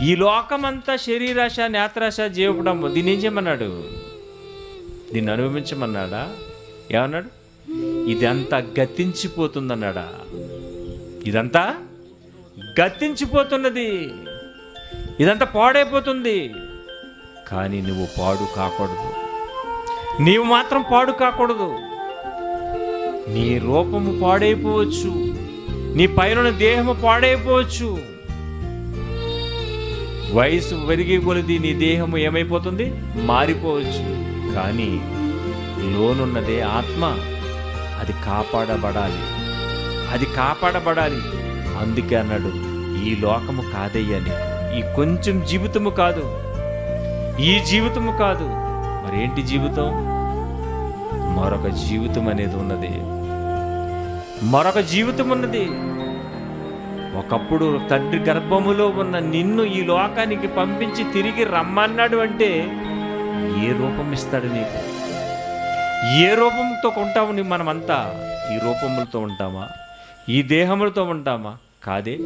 ఈ లోకమంతా శరీరాశ, నేత్రాశ, జీవపడము, దీన్ని ఏం చేయమన్నాడు? దీన్ని అనుభవించమన్నాడా? ఏమన్నాడు? ఇదంతా గతించిపోతుందన్నాడా? ఇదంతా గతించిపోతున్నది, ఇదంతా పాడైపోతుంది. కానీ నువ్వు పాడు కాకూడదు, నీవు మాత్రం పాడు కాకూడదు. నీ రూపము పాడైపోవచ్చు, నీ పైన దేహము పాడైపోవచ్చు. వయసు పెరిగే కొలది నీ దేహము ఏమైపోతుంది? మారిపోవచ్చు. కానీ లోనున్నదే ఆత్మ, అది కాపాడబడాలి, అది కాపాడబడాలి. అందుకే అన్నాడు, ఈ లోకము కాదయ్యా నీకు, ఈ కొంచెం జీవితము కాదు, ఈ జీవితము కాదు. మరేంటి జీవితం? మరొక జీవితం అనేది ఉన్నది, మరొక జీవితం ఉన్నది. ఒకప్పుడు తండ్రి గర్భములో ఉన్న నిన్ను ఈ లోకానికి పంపించి తిరిగి రమ్మన్నాడు అంటే ఏ రూపం ఇస్తాడు నీకు? ఏ రూపంతో ఉంటాము? మనమంతా ఈ రూపములతో ఉంటామా? ఈ దేహములతో ఉంటామా? కాదే.